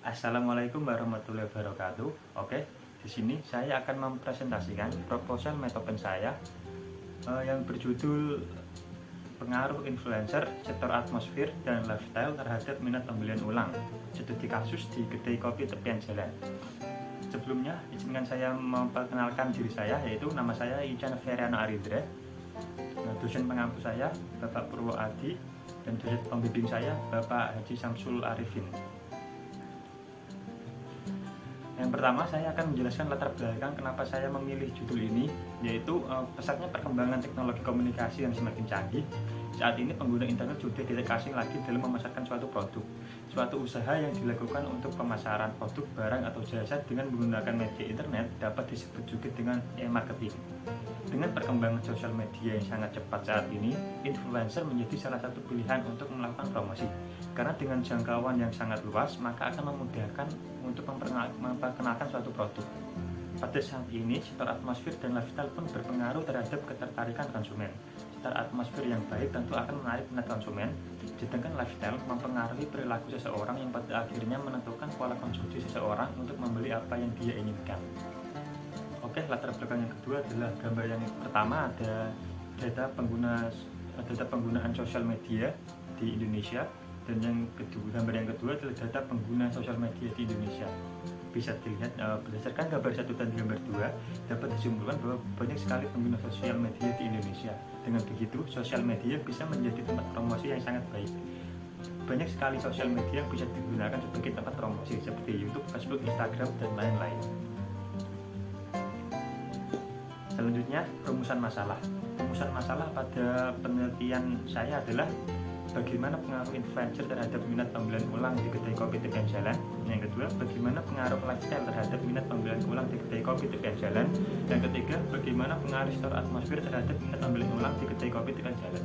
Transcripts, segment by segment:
Assalamualaikum warahmatullahi wabarakatuh. Oke, di sini saya akan mempresentasikan proposal metopen saya yang berjudul pengaruh influencer sektor atmosfer dan lifestyle terhadap minat pembelian ulang. Studi kasus di kedai kopi tepian jalan. Sebelumnya, izinkan saya memperkenalkan diri saya, yaitu nama saya Ican Feriano Aridra. Dosen pengampu saya Bapak Purwo Adi dan dosen pembimbing saya Bapak Haji Samsul Arifin. Yang pertama, saya akan menjelaskan latar belakang kenapa saya memilih judul ini, yaitu pesatnya perkembangan teknologi komunikasi yang semakin canggih. Saat ini pengguna internet sudah tidak asing lagi dalam memasarkan suatu produk. Suatu usaha yang dilakukan untuk pemasaran produk, barang, atau jasa dengan menggunakan media internet dapat disebut juga dengan e-marketing. Dengan perkembangan sosial media yang sangat cepat saat ini, influencer menjadi salah satu pilihan untuk melakukan promosi. Karena dengan jangkauan yang sangat luas, maka akan memudahkan untuk memperkenalkan suatu produk. Pada saat ini, sektor atmosfer dan lifestyle pun berpengaruh terhadap ketertarikan konsumen. Sektor atmosfer yang baik tentu akan menarik minat konsumen, sedangkan lifestyle mempengaruhi perilaku seseorang yang pada akhirnya menentukan pola konsumsi seseorang untuk membeli apa yang dia inginkan. Oke, latar belakang yang kedua adalah gambar yang pertama ada data penggunaan sosial media di Indonesia, dan gambar yang kedua adalah data pengguna sosial media di Indonesia. Bisa dilihat berdasarkan gambar 1 dan gambar 2 dapat disimpulkan bahwa banyak sekali pengguna sosial media di Indonesia. Dengan begitu, sosial media bisa menjadi tempat promosi yang sangat baik. Banyak sekali sosial media yang bisa digunakan sebagai tempat promosi seperti YouTube, Facebook, Instagram, dan lain-lain. Selanjutnya, rumusan masalah. Rumusan masalah pada penelitian saya adalah bagaimana pengaruh influencer terhadap minat pembelian ulang di kedai kopi tepian jalan. Yang kedua, bagaimana pengaruh lifestyle terhadap minat pembelian ulang di kedai kopi tepian jalan. Yang ketiga, bagaimana pengaruh sektor atmosfer terhadap minat pembelian ulang di kedai kopi tepian jalan.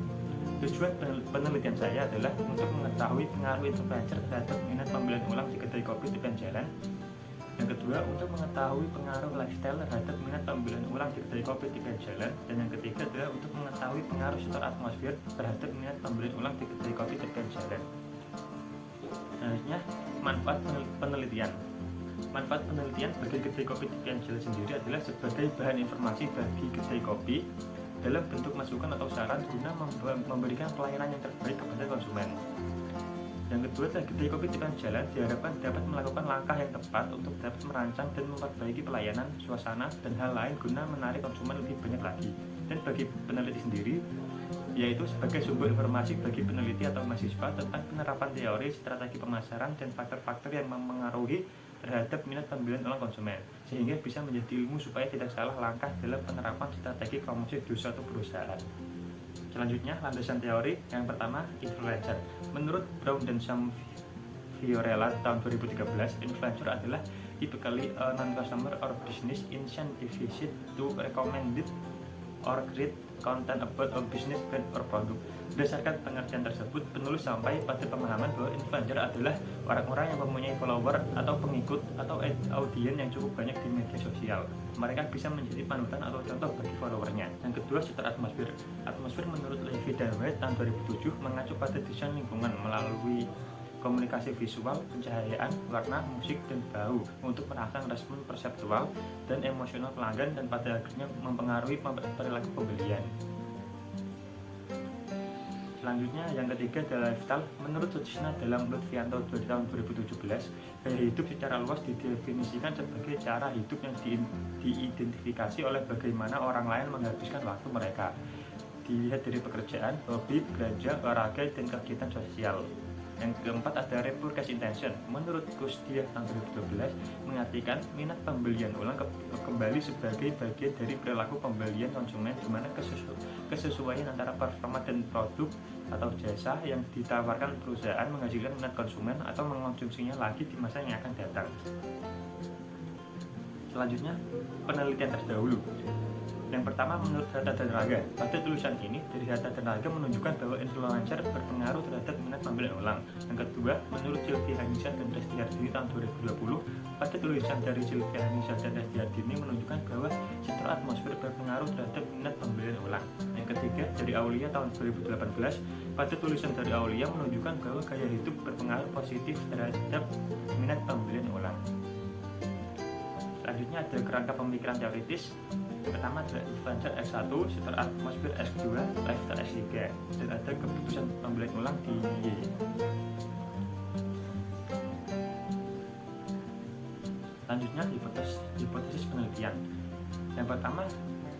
Tujuan penelitian saya adalah untuk mengetahui pengaruh influencer terhadap minat pembelian ulang di kedai kopi tepian jalan. Yang kedua, untuk mengetahui pengaruh lifestyle terhadap minat pembelian ulang di kedai kopi tepian jalan. Dan yang ketiga adalah untuk mengetahui pengaruh sektor atmosfer terhadap minat pembelian ulang di kedai kopi tepian jalan. Selanjutnya, manfaat penelitian. Manfaat penelitian bagi kedai kopi tepian jalan sendiri adalah sebagai bahan informasi bagi kedai kopi dalam bentuk masukan atau saran guna memberikan pelayanan yang terbaik kepada konsumen. Yang kedua adalah kedai kopi tepian jalan diharapkan dapat melakukan langkah yang tepat untuk dapat merancang dan memperbaiki pelayanan, suasana, dan hal lain guna menarik konsumen lebih banyak lagi. Dan bagi peneliti sendiri, yaitu sebagai sumber informasi bagi peneliti atau mahasiswa tentang penerapan teori, strategi pemasaran, dan faktor-faktor yang mempengaruhi terhadap minat pembelian ulang konsumen, sehingga bisa menjadi ilmu supaya tidak salah langkah dalam penerapan strategi promosi di suatu perusahaan. Selanjutnya, landasan teori. Yang pertama, influencer. Menurut Brown dan Fiorella tahun 2013, influencer adalah typically a non-customer or business incentivized to recommended or create content about a business brand or product. Berdasarkan pengertian tersebut, penulis sampai pada pemahaman bahwa influencer adalah orang-orang yang mempunyai follower atau pengikut atau audiens yang cukup banyak di media sosial. Mereka bisa menjadi panutan atau contoh bagi followernya. Yang kedua, sektor atmosfer. Atmosfer menurut Levy dan White tahun 2007 mengacu pada desain lingkungan melalui komunikasi visual, pencahayaan, warna, musik, dan bau untuk merangsang respon perseptual dan emosional pelanggan dan pada akhirnya mempengaruhi perilaku pembelian. Selanjutnya, yang ketiga adalah lifestyle. Menurut Sutisna dalam Lutfianto tahun 2017, gaya hidup secara luas didefinisikan sebagai cara hidup yang diidentifikasi oleh bagaimana orang lain menghabiskan waktu mereka. Dilihat dari pekerjaan, hobi, belanja, olahraga, dan kegiatan sosial. Yang keempat ada repurchase intention. Menurut Kusdiah tahun 2012 mengartikan minat pembelian ulang kembali sebagai bagian dari perilaku pembelian konsumen di mana kesesuaian antara performa dan produk atau jasa yang ditawarkan perusahaan menghasilkan minat konsumen atau mengkonsumsinya lagi di masa yang akan datang. Selanjutnya, penelitian terdahulu. Yang pertama, menurut data dan tenaga. Pada tulisan ini, dari data dan tenaga menunjukkan bahwa influencer berpengaruh terhadap minat pembelian ulang. Yang kedua, menurut Sylvia Hanisa dan Resti Ardini tahun 2020, pada tulisan dari Sylvia Hanisa dan Resti Ardini menunjukkan bahwa sektor atmosfer berpengaruh terhadap minat pembelian ulang. Yang ketiga, dari Aulia tahun 2018, pada tulisan dari Aulia menunjukkan bahwa gaya hidup berpengaruh positif terhadap minat pembelian kerangka pemikiran teoritis. Pertama adalah influencer X1, setor atmosfer X2, lifestyle X3, dan ada keputusan pembelian ulang di Y. Selanjutnya hipotesis penelitian. Yang pertama,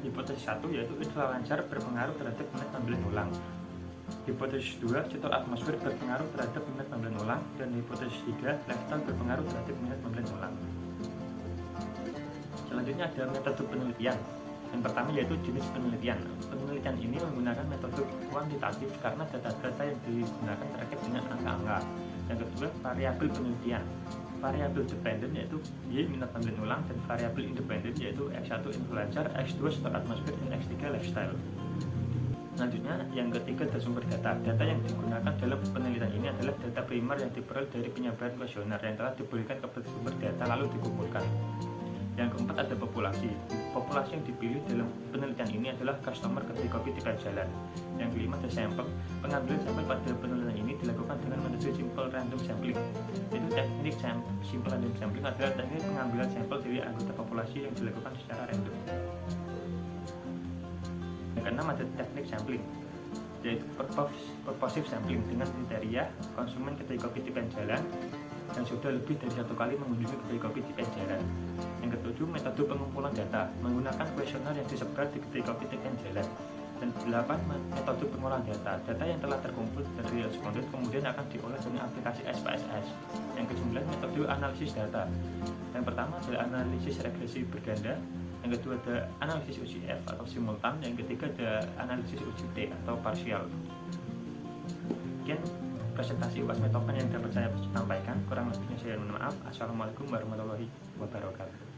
hipotesis 1 yaitu influencer berpengaruh terhadap minat pembelian ulang. Hipotesis 2, setor atmosfer berpengaruh terhadap minat pembelian ulang, dan hipotesis 3, lifestyle berpengaruh terhadap minat pembelian ulang. Selanjutnya ada metode penelitian. Yang pertama yaitu jenis penelitian. Penelitian ini menggunakan metode kuantitatif karena data-data yang digunakan terkait dengan angka-angka. Yang kedua, variabel penelitian. Variabel dependen yaitu Y minat pembelian ulang, dan variabel independen yaitu X1 influencer, X2 setor atmosfer, dan X3 lifestyle. Selanjutnya, yang ketiga adalah sumber data. Data yang digunakan dalam penelitian ini adalah data primer yang diperoleh dari penyebaran kuesioner yang telah diberikan kepada sumber data lalu dikumpulkan. Yang keempat ada populasi. Populasi yang dipilih dalam penelitian ini adalah customer kedai kopi di jalan. Yang kelima ada sampel. Pengambilan sampel pada penelitian ini dilakukan dengan metode simple random sampling. Itu teknik simple random sampling adalah teknik pengambilan sampel dari anggota populasi yang dilakukan secara random. Yang keenam ada teknik sampling, yaitu purposive sampling dengan kriteria konsumen kedai kopi di jalan yang sudah lebih dari satu kali mengunjungi kedai kopi di jalan. Yang ketujuh, metode pengumpulan data menggunakan kuesioner yang disebar di kedai kopi di jalan. Dan 8, metode pengolahan data. Data yang telah terkumpul dari responden kemudian akan diolah dengan aplikasi SPSS. Yang ke-9, metode analisis data. Yang pertama adalah analisis regresi berganda. Yang kedua ada analisis UCF atau simultan. Yang ketiga ada analisis UCT atau parsial. Sekian presentasi UAS Metopen yang dapat saya sampaikan. Kurang lebihnya saya mohon maaf. Assalamualaikum warahmatullahi wabarakatuh.